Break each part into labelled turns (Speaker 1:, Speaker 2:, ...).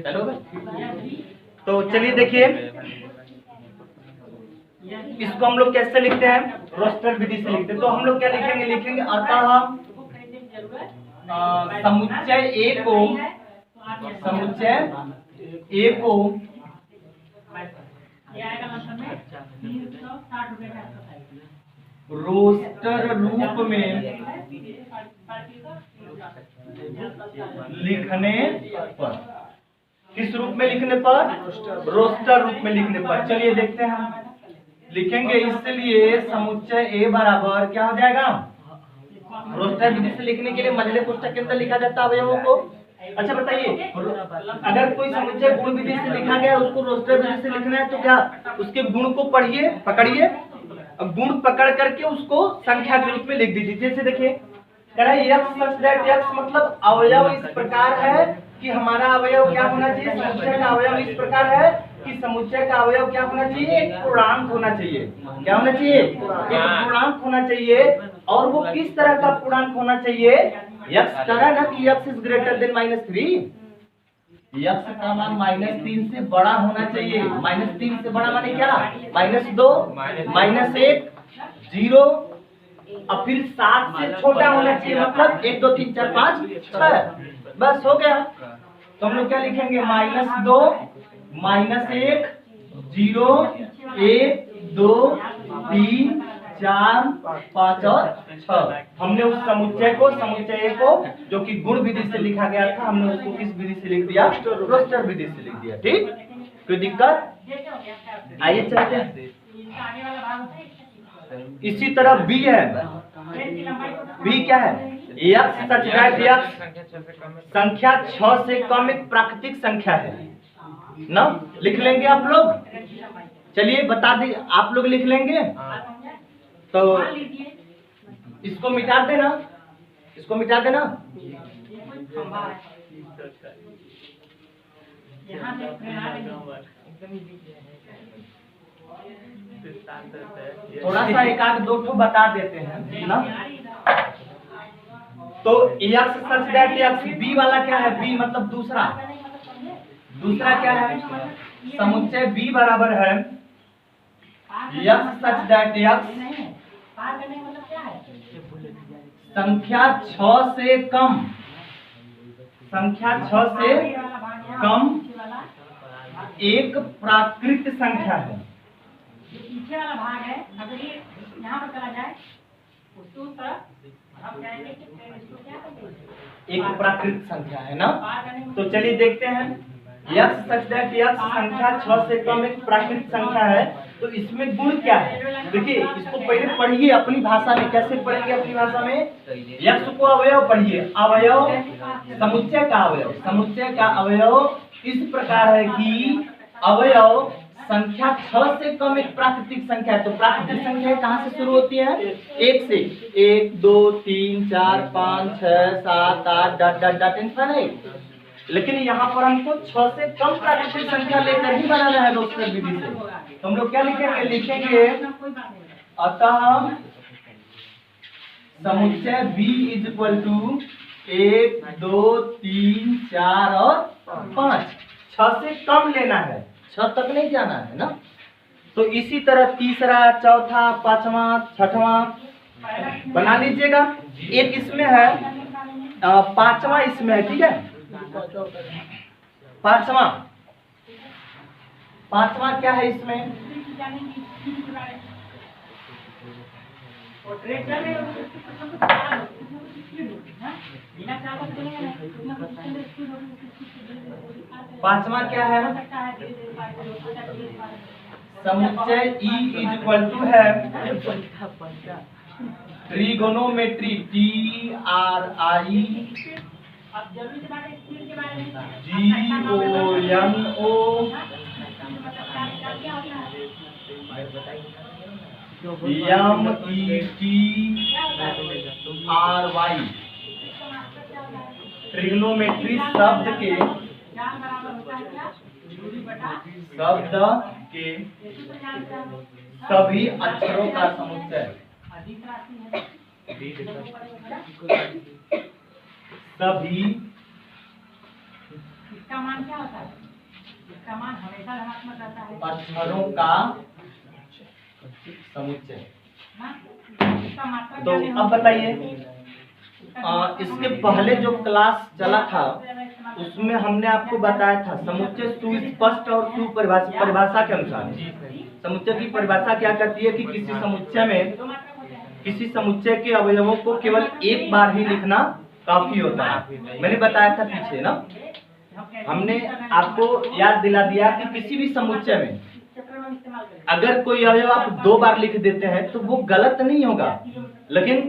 Speaker 1: Hello, तो चलिए देखिए इसको हम लोग कैसे लिखते हैं, रोस्टर विधि से लिखते हैं। तो हम लोग क्या लिखेंगे, लिखेंगे अतः समुच्चय ए को रोस्टर रूप में लिखने पर, किस रूप में लिखने पर, रोस्टर रूप में लिखने पर। चलिए देखते हैं हम लिखेंगे, इसलिए समुच्चय ए बराबर क्या हो जाएगा, रोस्टर विधि से लिखने के लिए मझले कोष्ठक के अंदर लिखा जाता है अवयवों को। अच्छा बताइए, अगर कोई समुच्चय गुण विधि से लिखा गया उसको रोस्टर विधि से लिखना है तो क्या उसके गुण को पढ़िए, पकड़िए, गुण पकड़ करके उसको संख्या के रूप में लिख दीजिए। जैसे देखिए कह रहा है यक्स सच दैट यक्स मतलब अवयव इस प्रकार है कि हमारा अवयव क्या होना चाहिए, समुच्चय का अवयव इस प्रकार है कि समुच्चय का अवयव क्या होना चाहिए, एक पूर्णांक होना चाहिए। क्या होना चाहिए, एक पूर्णांक होना चाहिए। और वो किस तरह का पूर्णांक होना चाहिए, यक्स कह रहा है ना कि x is greater than -3, x का मान -3 से बड़ा होना चाहिए। -3 से बड़ा माने क्या, -2, -1, 0 और फिर 7 से छोटा होना चाहिए, मतलब 1 2 3 4 5 6, बस हो गया। तो हम लोग क्या लिखेंगे, -2, -1, 0, 1 2 3 4 5 और 6। हमने उस समुच्चय को जो कि गुण विधि से लिखा गया था, हमने उसको किस विधि से लिख दिया, रोस्टर विधि से लिख दिया। ठीक, कोई दिक्कत, आइए चलते हैं। इसी तरह बी है, बी क्या है, यक्स सच दैट यक्स संख्या 6 से कम एक प्राकृतिक संख्या है ना, लिख लेंगे आप लोग। चलिए बता दी, आप लोग लिख लेंगे। तो इसको मिटा देना, इसको मिटा देना। थोड़ा सा एक आध दो ठो बता देते हैं ना। तो यक्स सच दैट यक्स, बी वाला क्या है, बी मतलब दूसरा क्या है, समुच्चय बी बराबर है यक्स सच दैट यक्स संख्या 6 से कम, संख्या 6 से कम एक प्राकृत संख्या है। पीछे वाला भाग है, अगर ये यहाँ पर चला जाए उसको अब जाएंगे कि इसको क्या करेंगे, एक प्राकृत संख्या है ना। तो चलिए देखते हैं, यक्स सच दैट यक्स संख्या 6 से कम एक प्राकृत संख्या है। तो इसमें गुण क्या है, देखिए इसको पहले पढ़िए अपनी भाषा में। कैसे पढ़ेंगे अपनी भाषा में, यक्स को अवयव पढ़िए, अवयव समुच्चय का अवयव, समुच्चय का अवयव इस प्रकार है कि अवयव संख्या 6 से कम एक प्राकृतिक संख्या है। तो प्राकृतिक संख्या कहाँ से शुरू होती है, 1 से, 1 2 3 4 5 6 7 8 डॉट डॉट डॉट इनफिनिट। लेकिन यहाँ पर हमको 6 से कम प्राकृतिक संख्या लेकर ही बनाना है रोस्टर विधि से। तो हम लोग क्या लिखेंगे, लिखेंगे अतः समुच्चय B इज इक्वल टू 1 2 3 4 और 5। 6 से कम लेना है, 6 तक नहीं जाना है ना। तो इसी तरह तीसरा, चौथा, पांचवा, छठवां बना लीजिएगा। एक इसमें है, पांचवा इसमें है, ठीक है। पांचवा क्या है इसमें, पांचवा क्या है, समुच्चय E इज इक्वल टू है ट्रिगोनोमेट्री, TRIGONOMETRY ट्रिग्नोमेट्री शब्द के सभी अक्षरों का समुच्चय। सभी
Speaker 2: इसका मान क्या होता है? इसका मान हमेशा धनात्मक रहता है।
Speaker 1: अक्षरों का समुच्चय।
Speaker 2: इसका मात्रा
Speaker 1: तो
Speaker 2: क्या
Speaker 1: अब बताइए, इसके पहले जो क्लास चला था उसमें हमने आपको बताया था समुच्चय सुस्पष्ट और सुपरिभाषा के अनुसार। समुच्चय की परिभाषा क्या कहती है कि किसी समुच्चय के अवयवों को केवल एक बार ही लिखना काफी होता है। मैंने बताया था पीछे ना, हमने आपको याद दिला दिया कि किसी भी समुच्चय में अगर कोई अवयव आप 2 बार लिख देते हैं तो वो गलत नहीं होगा, लेकिन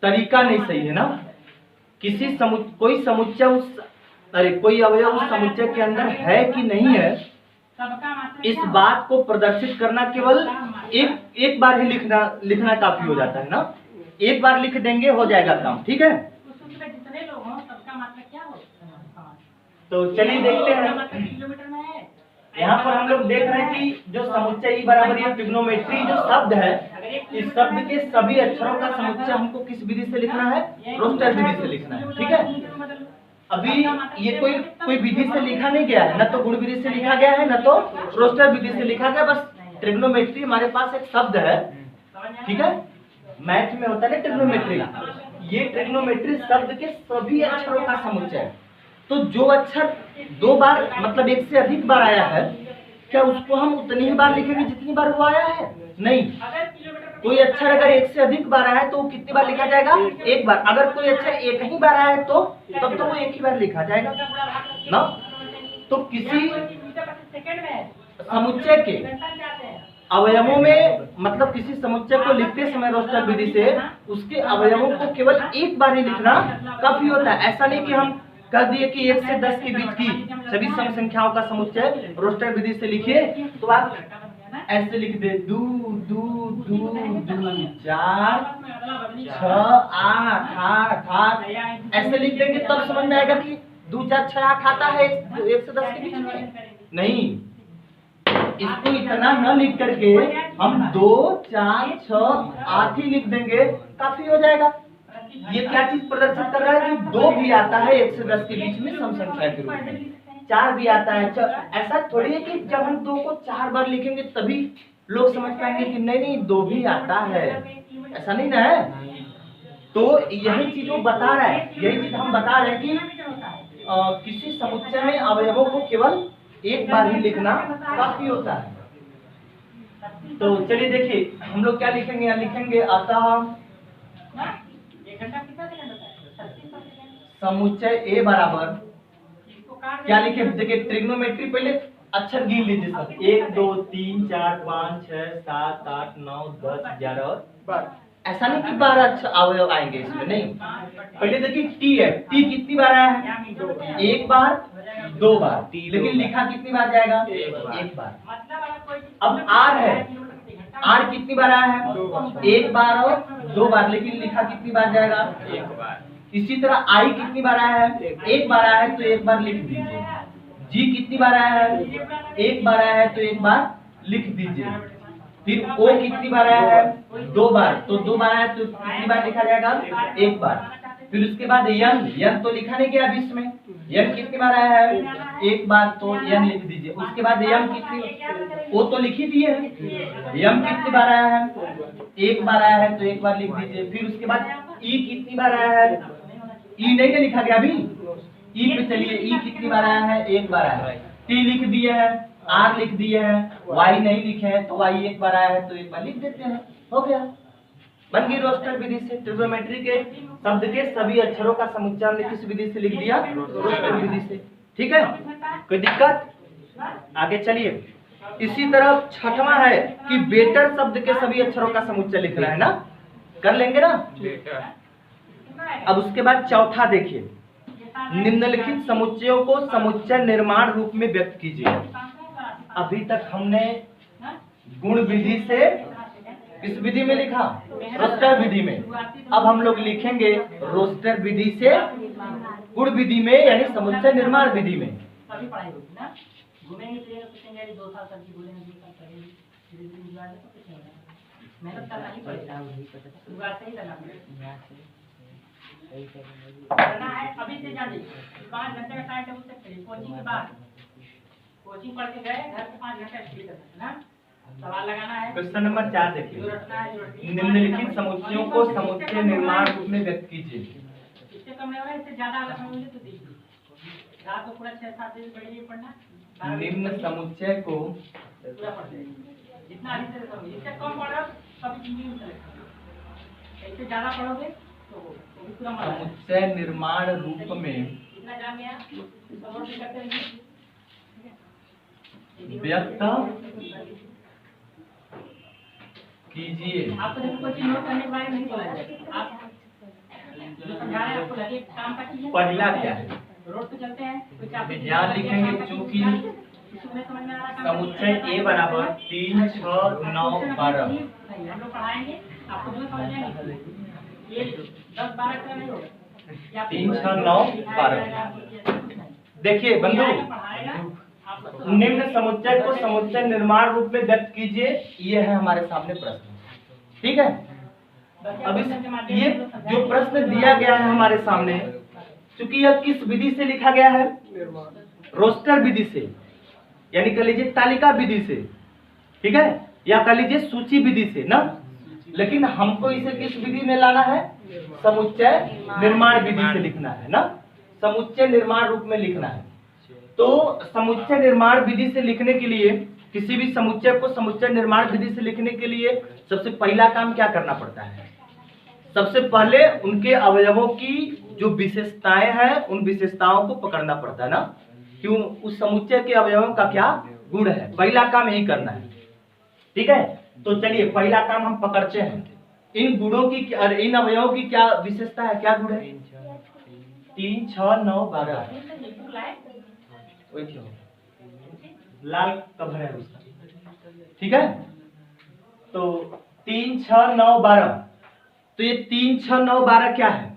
Speaker 1: तरीका नहीं सही है ना। कोई समुच्चय कोई अवयव उस समुच्चय के अंदर है कि नहीं है, इस बात को प्रदर्शित करना केवल एक बार ही लिखना काफी हो जाता है ना। एक बार लिख देंगे हो जाएगा काम, ठीक है। तो चलिए देखते हैं, यहाँ पर हम लोग देख रहे हैं कि जो समुच्चय ई बराबर ये ट्रिग्नोमेट्री जो शब्द है, इस शब्द के सभी अक्षरों का समुच्चय हमको किस विधि से लिखना है? रोस्टर विधि से लिखना है, ठीक है। अभी ये कोई विधि से लिखा नहीं गया है, न तो गुण विधि से लिखा गया है, न तो रोस्टर विधि से लिखा गया। बस ट्रिग्नोमेट्री हमारे पास एक शब्द है, ठीक है। मैथ में होता है ट्रिग्नोमेट्री, ये ट्रिग्नोमेट्री शब्द के सभी अक्षरों का समुच्चय है। तो जो अक्षर 2 बार मतलब एक से अधिक बार आया है, क्या उसको हम उतनी ही बार लिखेंगे जितनी बार वो आया है? नहीं। कोई अक्षर अगर एक से अधिक बार आया है तो कितनी बार लिखा जाएगा? एक बार। अगर कोई अक्षर एक ही बार आया है तो तब तो वो एक ही बार लिखा जाएगा ना। तो किसी समुच्चय के अवयवों में मतलब किसी समुच्चय को लिखते समय रोस्टर विधि से उसके अवयवों को केवल एक बार ही लिखना काफी होता है। ऐसा नहीं कि हम कह दिए कि 1 से 10 के बीच की सभी सम संख्याओं का समुच्चय रोस्टर विधि से लिखिए, तो आप ऐसे लिख दे 2 2 2 2 4 6 8 8 8 ऐसे लिख देंगे तब समझ में आएगा कि 2 4 6 8 आता है 1 से 10 के बीच में। नहीं, इसको इतना न लिख करके हम 2 4 6 8 ही लिख देंगे, काफी हो जाएगा। ये क्या चीज प्रदर्शित कर रहा है कि 2 भी आता है 1 से 10 के बीच में सम संख्या के रूप में, 4 भी आता है। ऐसा थोड़ी है कि जब हम 2 को 4 बार लिखेंगे तभी लोग समझ पाएंगे कि नहीं 2 भी आता है, ऐसा नहीं ना है। तो यही चीज वो बता रहा है, यही चीज हम बता रहे हैं कि किसी समुच्चय में अवयवों को केवल एक बार ही लिखना काफी होता है। तो चलिए देखिए हम लोग क्या लिखेंगे, यहाँ लिखेंगे अतः समुच्चय ए बराबर क्या लिखे? देखिए ट्रिग्नोमेट्री पहले अक्षर गिन लीजिए सब, 1 2 3 4 5 6 7 8 9 10 11 और 12। ऐसा नहीं कि 12 अक्षर अवयव आएंगे इसमें, नहीं। पहले देखिए टी है, टी कितनी बार आया है? 1 बार 2 बार, लेकिन लिखा कितनी बार जाएगा? 1 बार। अब आर है, आर कितनी बार आया है? 1 बार और 2 बार, लेकिन लिखा कितनी बार जाएगा? 1 बार। इसी तरह आई कितनी बार आया है? 1 बार आया है तो 1 बार लिख दीजिए। जी कितनी बार आया है? 1 बार आया है तो 1 बार लिख दीजिए। फिर ओ कितनी बार आया है? 2 बार, तो 2 बार आया तो कितनी बार लिखा जाएगा? 1 बार। फिर उसके बाद यन तो लिखा नहीं गया बीच में, यन कितनी बार आया है? 1 बार, तो यन लिख दीजिए। उसके बाद यम कितनी, ओ तो लिखी दिए है, यम कितनी बार आया है? 1 बार आया है तो 1 बार लिख दीजिए। फिर उसके बाद ई कितनी बार आया है? ई नहीं ना लिखा गया अभी, ई पे चलिए, ई कितनी बार आया है? 1 बार आया है। टी लिख दिए है, आर लिख दिए है, वाई नहीं लिखे हैं तो वाई 1 बार आया है तो 1 बार लिख देते हैं, हो गया, बन गई रोस्टर विधि से। ट्रिग्नोमेट्री के शब्द के सभी अक्षरों का समुच्चय हमने किस विधि से लिख दिया? रोस्टर विधि से, ठीक है। कोई दिक्कत? आगे चलिए। इसी तरह छठवां है कि बेटर शब्द के सभी अक्षरों का समुच्चय लिखना है ना, कर लेंगे ना। अब उसके बाद चौथा देखिए, निम्नलिखित समुच्चयों को समुच्चय निर्माण रूप में व्यक्त कीजिए। अभी तक हमने गुण विधि से किस विधि में लिखा? रोस्टर विधि में। अब हम लोग लिखेंगे रोस्टर विधि से गुण विधि में, यानी समुच्चय निर्माण विधि में।
Speaker 2: करना है अभी से जान लीजिए 5 घंटे का टाइम टेबल सेट करिए कोचिंग के बाद कोचिंग पढ़ के गए घर से 5 घंटे स्टडी करना है ना सवाल लगाना है
Speaker 1: क्वेश्चन नंबर 4 देखिए
Speaker 2: जो रटना है जो
Speaker 1: निम्नलिखित समुच्चयों को समुच्चय निर्माण रूप में व्यक्त कीजिए।
Speaker 2: इससे कम नहीं हो रहा इससे ज्यादा अगर समझ तो दीजिए रात को पूरा 6-7 दिन पढ़िए पढ़ना
Speaker 1: निम्न समुच्चय को
Speaker 2: पूरा पढ़ जाइए जितना अधिक से समझिए इससे कम पढ़ो कभी जिंदगी में चलेगा इससे ज्यादा पढ़ोगे तो भी पूरा मजा आएगा।
Speaker 1: समुच्चय निर्माण रूप में
Speaker 2: इतना जान गया सब और भी करते रहिए
Speaker 1: व्यक्त कीजिए।
Speaker 2: आपको देखो कोई चीज नोट करने के बारे में नहीं बोला जाएगा आप जो समझा रहे हैं आपको लगे काम का कीजिए
Speaker 1: पहला क्या है
Speaker 2: रोड पे चलते हैं कुछ आप
Speaker 1: यहाँ लिखेंगे चूंकि
Speaker 2: समझ में आ रहा है
Speaker 1: समुच्चय ए बराबर 3, 6, 9, 12
Speaker 2: हम लोग पढ़ाएंगे आपको जो समझ में आएगा ये 10-12 का नहीं होगा
Speaker 1: 3, 6, 9, 12 देखिए बंधु निम्न समुच्चय को समुच्चय निर्माण रूप में व्यक्त कीजिए। ये है हमारे सामने प्रश्न, ठीक है। अब ये जो प्रश्न दिया गया है हमारे सामने, चूंकि यह किस विधि से लिखा गया है, रोस्टर विधि से, यानी कह लीजिए तालिका विधि से, ठीक है, या कह लीजिए सूची विधि से ना। लेकिन हमको इसे किस विधि में लाना है, समुच्चय निर्माण विधि से लिखना है ना, समुच्चय निर्माण रूप में लिखना है। तो समुच्चय निर्माण विधि से लिखने के लिए, किसी भी समुच्चय को समुच्चय निर्माण विधि से लिखने के लिए सबसे पहला काम क्या करना पड़ता है, सबसे पहले उनके अवयवों की जो विशेषताएं हैं उन विशेषताओं को पकड़ना पड़ता है ना, कि उस समुच्चय के अवयवों का क्या गुण है। पहला काम यही करना है, ठीक है। तो चलिए पहला काम हम पकड़ते हैं, इन गुणों की इन अवयवों की क्या विशेषता है, क्या गुण है। 3, 6, 9, 12 लाल कवर है उसका, ठीक है। तो 3, 6, 9, 12, तो ये 3, 6, 9, 12 क्या है,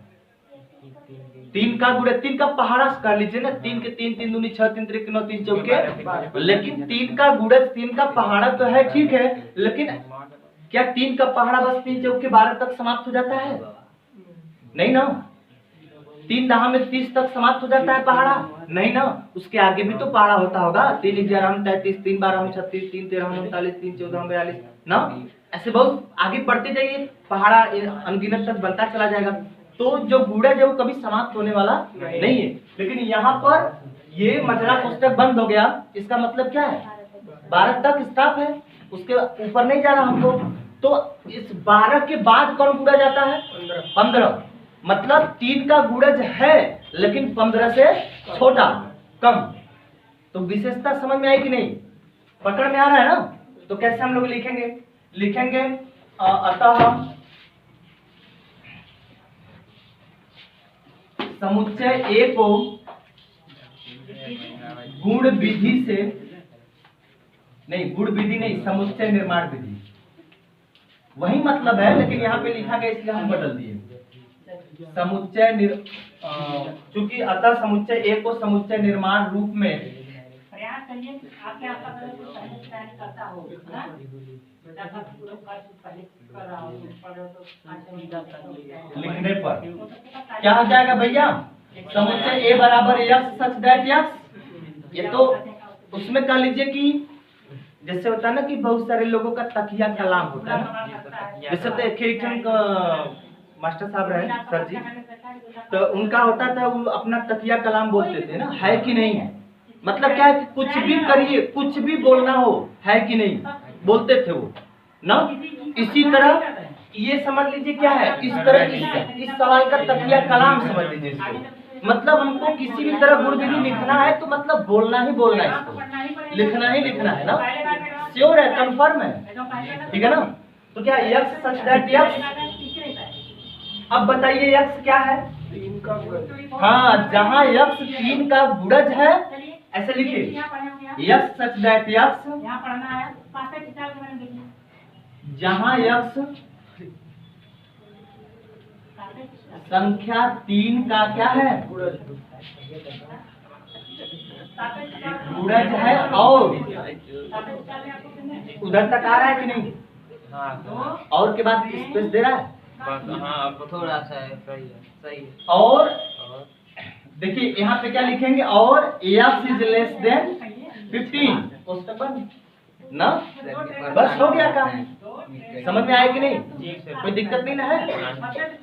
Speaker 1: 3 का गुण, 3 का पहाड़ा कर लीजिए ना, 3 के 3, 3 दूनी 6, 3 त्रिक 9, 3 चौके। लेकिन 3 का गुणज 3 का पहाड़ा तो है, ठीक है, लेकिन क्या 3 का पहाड़ा बस 3 चौके 12 तक समाप्त हो जाता है, नहीं ना। 3 दहा में 30 तक समाप्त हो जाता है पहाड़ा, नहीं ना, उसके आगे भी तो पहाड़ा होता होगा। 3 11 में 33, 3 12 में 36, 3 13 में 39, 3 14 में 42 ना, ऐसे बहुत आगे बढ़ते जाइए, पहाड़ा अनगिनत तक बनता चला जाएगा। तो जो गुणज है वो कभी समाप्त होने वाला नहीं है। लेकिन यहाँ पर ये मजला पुस्तक बंद हो गया, इसका मतलब क्या है, 12 तक स्टॉप है, उसके ऊपर नहीं जाना हमको। तो इस 12 के बाद कौन गुणज आता है, 15, मतलब 3 का गुणज है लेकिन 15 से छोटा, कम। तो विशेषता समझ में आई कि नहीं, पकड़ में आ रहा है ना। तो कैसे हम लोग लिखेंगे अतः समुच्चय ए को गुण विधि से, नहीं गुण विधि नहीं, समुच्चय निर्माण विधि, वही मतलब है, लेकिन यहाँ पे लिखा गया इसलिए हम बदल दिए। समुच्चय चूंकि अतः समुच्चय ए को समुच्चय निर्माण रूप में
Speaker 2: प्रयास करिए आपके आसपास अगर कोई पहले से तैयारी करता हो ना, जैसा पूरा पहले कर रहा हो पढ़ो तो
Speaker 1: लिखने पर क्या हो जाएगा भैया, समुच्चय ए बराबर यक्स सच दैट यक्स। ये तो उसमें कह लीजिए कि जैसे होता है ना कि बहुत सारे लोगों का तकिया कलाम होता है ना, जैसे तो एक मास्टर साहब रहे सर जी, तो उनका होता था वो अपना तकिया कलाम बोलते थे ना, है कि नहीं, मतलब क्या है कि कुछ भी करिए, कुछ भी बोलना हो, है कि नहीं, बोलते थे वो ना। इसी तरह ये समझ लीजिए क्या है, इस तरह इस सवाल का तकिया कलाम समझ लीजिए इसको। मतलब हमको किसी भी तरह गुण विधि लिखना है तो मतलब बोलना ही बोलना है, इसको लिखना ही लिखना है ना, श्योर है, कंफर्म है, ठीक है ना। तो क्या यक्स सच दैट यक्स। अब बताइए यक्स क्या है,
Speaker 3: 3 का गुणज।
Speaker 1: हाँ, जहाँ यक्स 3 का गुणज है ऐसे लिखिए, यक्स सच दैट यक्स,
Speaker 2: यहाँ पढ़ना है पाठक किताब के बारे में देखिए,
Speaker 1: जहाँ यक्स संख्या 3 का क्या है गुणज है, और उधर तक आ रहा है कि नहीं, और के बाद स्पेस दे रहा है,
Speaker 3: बस हाँ अब थोड़ा सा है, सही है, सही है।
Speaker 1: और
Speaker 3: और
Speaker 1: देखिए यहाँ पे क्या लिखेंगे, और x इज लेस देन 15 कोष्टक बंद ना, बस हो गया काम। समझ में आया कि नहीं, कोई दिक्कत नहीं ना है।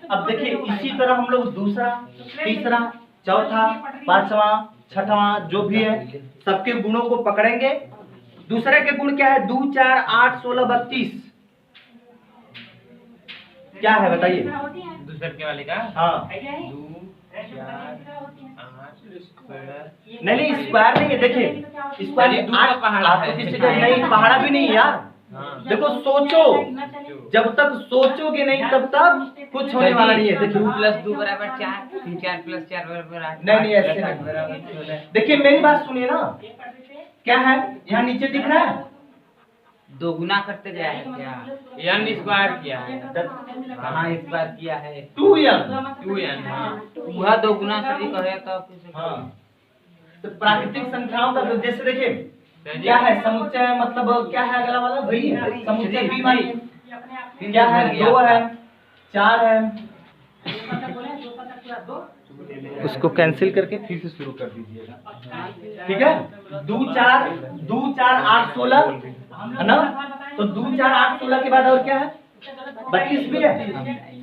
Speaker 1: अब देखिए इसी तरह हम लोग दूसरा, तीसरा, चौथा, पांचवा, छठवां जो भी है सबके गुणों को पकड़ेंगे। दूसरे के गुण क्या है, 2 4 8 16 32 क्या है बताइए।
Speaker 3: दूसरे के वाले का
Speaker 1: हाँ
Speaker 3: 2 4 8
Speaker 1: नहीं स्क्वायर नहीं है, देखिए स्क्वायर
Speaker 3: दूसरा पहाड़ा है।
Speaker 1: आपको किसी का नहीं, पहाड़ा भी नहीं है यार।
Speaker 3: हाँ।
Speaker 1: देखो सोचो, जब तक सोचोगे नहीं तब तक कुछ होने वाला नहीं है। देखिए
Speaker 3: 2 + 2 = 4, 4 + 4 = 8।
Speaker 1: नहीं ऐसे नहीं। देखिए मेरी बात सुनिए ना, क्या है यहाँ नीचे दिख रहा है,
Speaker 3: दो गुना करते गया है क्या, n स्क्वायर किया है, हाँ स्क्वायर किया है
Speaker 1: 2n।
Speaker 3: वह दो गुना से भी कहे तो
Speaker 1: हाँ तो प्राकृतिक संख्याओं का जैसे देखिए क्या है, समुच्चय मतलब क्या है, अगला वाला वही है समुच्चय b मानिए क्या है, 2 है, 4 है, उसको कैंसिल करके फिर से शुरू कर दीजिएगा, ठीक है। 2 4 8 16 है ना, तो 2 4 8 16 के बाद और क्या है, 32 भी है।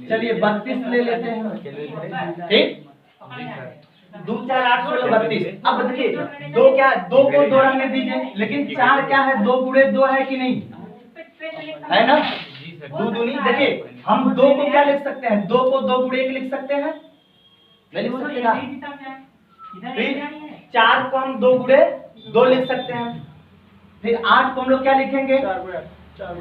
Speaker 1: चलिए 32 ले लेते हैं, ठीक। 2 4 8 16 32। अब देखिए 2 क्या, 2 को 2 रहने दीजिए, लेकिन 4 क्या है, 2 गुणे 2 है कि नहीं, है ना। 2 दूनी, देखिए हम 2 को क्या लिख सकते हैं, 2 को 2 गुणे 1 लिख सकते हैं, नहीं लिख सकते ना। फिर 4 को हम 2 गुणे 2 लिख सकते हैं। फिर 8 को हम लोग क्या लिखेंगे, 4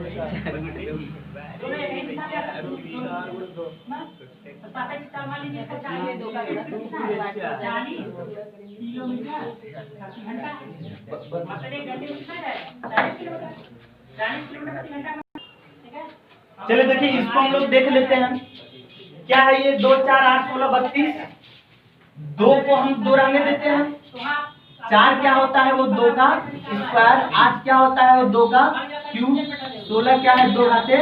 Speaker 1: चलिए देखिए इसको हम लोग देख लेते हैं, क्या है ये 2 4 8 16 32। 2 को हम 2 रहने देते हैं, 4 क्या होता है वो 2 का स्क्वायर, 8 क्या होता है वो 2 का क्यूब, 16 क्या है 2 घाते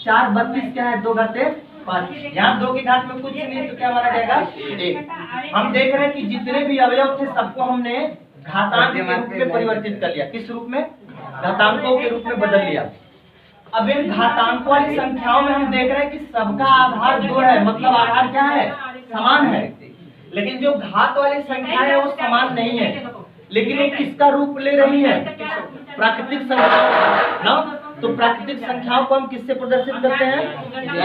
Speaker 1: 4, 32 क्या है 2 घाते 5। यहाँ 2 की घात में कुछ नहीं तो क्या माना जाएगा 1। हम देख रहे हैं कि जितने भी अवयव थे सबको हमने घातांक के रूप में परिवर्तित कर लिया, किस रूप में, घातांकों के रूप में बदल लिया। अब इन घातांकों वाली संख्याओं में हम देख रहे हैं कि सबका आधार 2 है, मतलब आधार क्या है, समान है। लेकिन जो घात वाली संख्या है वो समान नहीं है, लेकिन वो किसका रूप ले रही है, प्राकृतिक संख्या ना। तो प्राकृतिक संख्याओं को हम किससे प्रदर्शित करते हैं,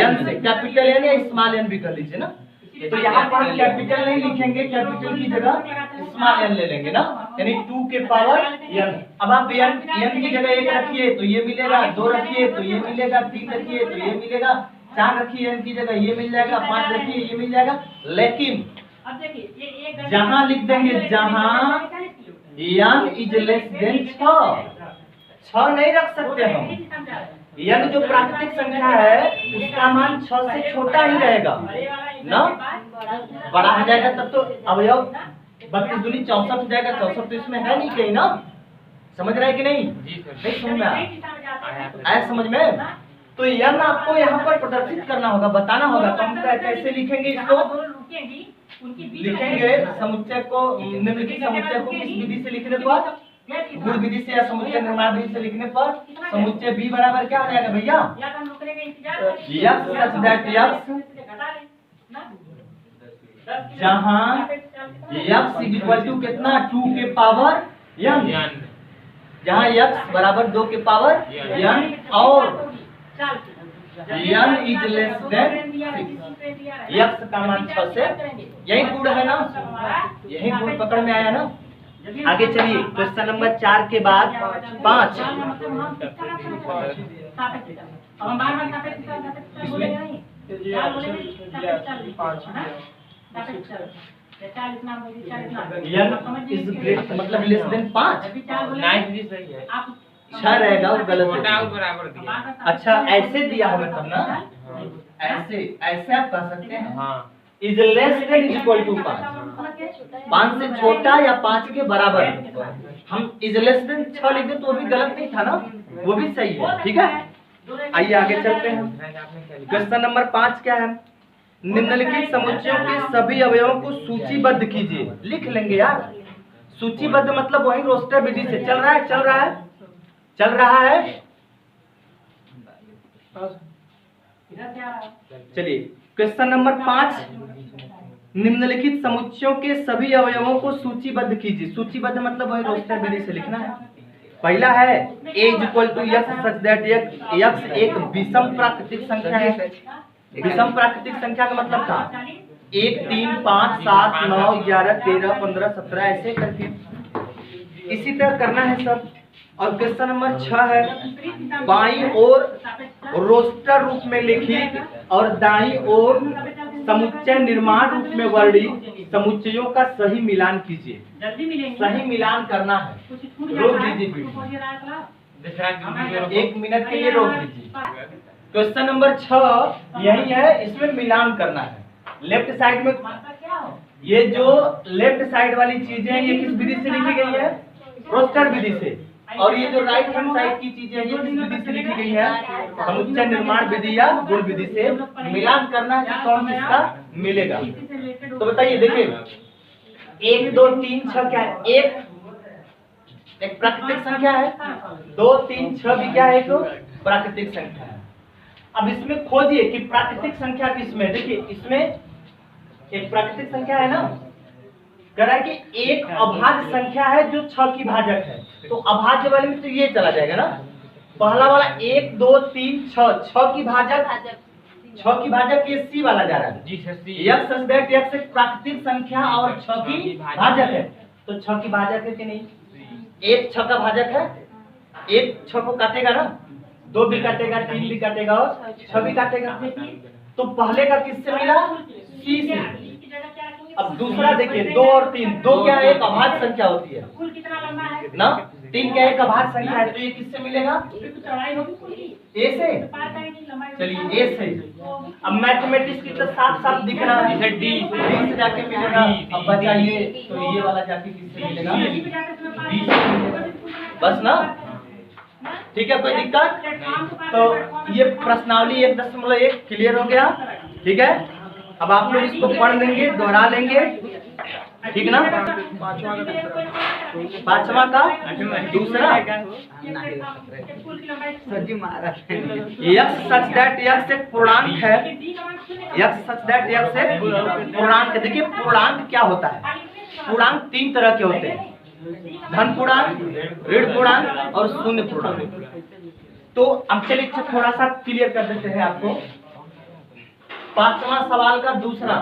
Speaker 1: n से, कैपिटल n या स्मॉल n भी कर लीजिए ना। तो यहाँ पर हम कैपिटल नहीं लिखेंगे, कैपिटल की जगह स्मॉल n ले लेंगे ना, यानी 2 के पावर n। अब आप n की जगह 1 रखिए तो ये मिलेगा, 2 रखिए तो ये मिलेगा, 3 रखिए तो ये मिलेगा, 4 रखिए n की जगह ये मिल जाएगा, 5 रखिए ये मिल जाएगा। लेकिन जहां लिख देंगे जहां n इज लेस देन 6 नहीं रख सकते हम, n जो प्राकृतिक संख्या है उसका मान 6 से छोटा ही रहेगा ना, बड़ा हो जाएगा तब तो अवयव 32 दूनी 64 हो जाएगा, 64 तो इसमें है नहीं कहीं ना, समझ रहे हैं कि नहीं, नहीं समझ में आया समझ में। तो n आपको यहाँ पर प्रदर्शित करना होगा, बताना होगा, तो हम कैसे लिखेंगे इसको, लिखेंगे समुच्चय को, निम्नलिखित समुच्चय को किस विधि से लिखने पर, गुण विधि से या समुच्चय निर्माण विधि से लिखने पर समुच्चय b बराबर क्या हो जाएगा भैया, x such that x जहां x इज इक्वल टू कितना, 2 के पावर n, जहां x बराबर 2 के पावर n और n is less then 6, x का मान 6 से, यही गुण है ना, यही गुण पकड़ में आया ना। आगे चलिए क्वेश्चन नंबर 4 के बाद 5। मतलब लेस देन 5, 6 रहेगा वो गलत है। अच्छा ऐसे दिया हमें तब ना, ऐसे आप कह सकते हैं, is less than is equal to 5 से छोटा या 5 के बराबर। हम इज लेस देन 6 लिख दे तो वो भी गलत नहीं था ना, वो भी सही है, ठीक है। आइए आगे चलते हैं। क्वेश्चन नंबर 5 क्या है? निम्नलिखित समुच्चयों के सभी अवयवों को सूचीबद्ध कीजिए। लिख लेंगे यार, सूचीबद्ध मतलब वही रोस्टर विधि से चल रहा है, चल रहा है, चल रहा है। चलिए क्वेश्चन नंबर 5, निम्नलिखित समुच्चयों के सभी अवयवों को सूचीबद्ध कीजिए। सूचीबद्ध मतलब वही रोस्टर विधि से लिखना है। पहला है a = x such that x एक विषम प्राकृतिक संख्या है। विषम प्राकृतिक संख्या का मतलब था 1, 3, 5, 7, 9, 11, 13, 15, 17 ऐसे करके इसी तरह करना है सब। और क्वेश्चन नंबर 6 है, बाईं ओर रोस्टर रूप में लिखित और दाईं ओर समुच्चय निर्माण रूप में वर्णित समुच्चयों का सही मिलान कीजिए। सही मिलान करना है। रोक दीजिए वीडियो, 1 मिनट के लिए रोक दीजिए। क्वेश्चन नंबर 6 यही है, इसमें मिलान करना है। लेफ्ट साइड में ये जो लेफ्ट साइड वाली चीजें हैं ये किस विधि से लिखी गई है? रोस्टर विधि से। और ये जो राइट हैंड साइड की चीजें हैं ये किस विधि से लिखी गई है? समुच्चय निर्माण विधि या गुण विधि से मिलान करना है कि कौन किसका मिलेगा। तो बताइए, देखिए 1, 2, 3, 6 क्या है? एक प्राकृतिक संख्या है। 2, 3, 6 भी क्या है? एक प्राकृतिक संख्या है। अब इसमें खोजिए कि प्राकृतिक संख्या किसमें है। देखिए इसमें एक प्राकृतिक संख्या है ना, कह रहा है कि एक अभाज्य संख्या है जो 6 की भाजक है। तो अभाज्य वाले में तो ये चला जाएगा ना, पहला वाला 1, 2, 3, 6, 6 की भाजक, 6 की भाजक ये सी वाला जा रहा है जी sir. x such that x एक प्राकृतिक संख्या और 6 की भाजक है। तो 6 की भाजक है कि नहीं? 1 6 का भाजक है, 1 6 को काटेगा ना, 2 भी काटेगा, 3 भी काटेगा और 6 भी काटेगा। तो पहले का किससे मिला? सी से। अब दूसरा देखिए 2 और 3, 2 क्या है? एक अभाज्य संख्या होती है ना, 3 क्या एक अभाज्य संख्या है। तो ये किससे मिलेगा? ए से। चलिए ए से। अब मैथमेटिक्स की तो साफ साफ दिख रहा है, डी से जाके मिलेगा। अब बचाइए तो ये वाला जाके किससे मिलेगा? डी से मिलेगा। बस ना, ठीक है, कोई दिक्कत? तो ये प्रश्नावली 1.1 क्लियर हो गया, ठीक है। अब आप लोग इसको पढ़ लेंगे, दोहरा लेंगे, ठीक ना। 5वां का दूसरा, x such that x एक पूर्णांक है। x such that x एक पूर्णांक है। देखिए पूर्णांक क्या होता है? पूर्णांक 3 तरह के होते हैं, धन पूर्णांक, ऋण पूर्णांक और शून्य पूर्णांक। तो अब चलिए थोड़ा सा क्लियर कर देते हैं आपको। 5वां सवाल का दूसरा,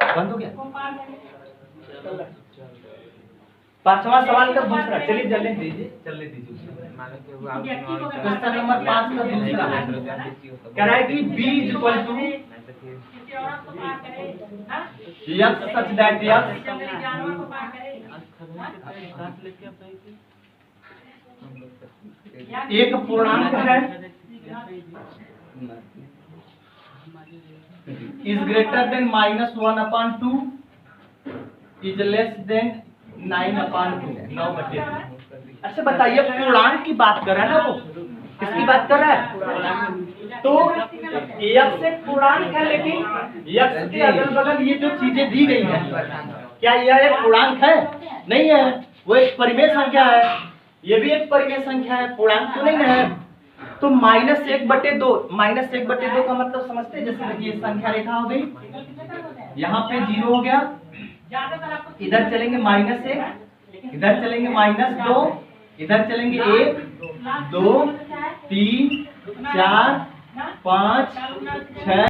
Speaker 1: बंद हो गया। 5वां सवाल का दूसरा, चलिए चलने दीजिए, चलने दीजिए। क्वेश्चन नंबर 5 का दूसरा कह रहा है कि b = x such that x एक पूर्णांक है, is greater than -1/2, is less than 9/2, 9/2। अच्छा बताइए, पूर्णांक की बात कर रहा है ना, वो किसकी बात कर रहा है? तो x एक पूर्णांक है, लेकिन x के अगल बगल ये जो चीजें दी गई हैं, क्या यह एक पूर्णांक है? नहीं है, वो एक परिमेय संख्या है। ये भी एक परिमेय संख्या है, पूर्णांक तो नहीं है। तो -1/2, -1/2 का मतलब समझते हैं? जैसे देखिए संख्या रेखा हो गई, यहाँ पे 0 हो गया, इधर चलेंगे -1, इधर चलेंगे -2, इधर चलेंगे 1, 2, 3, 4, 5, 6।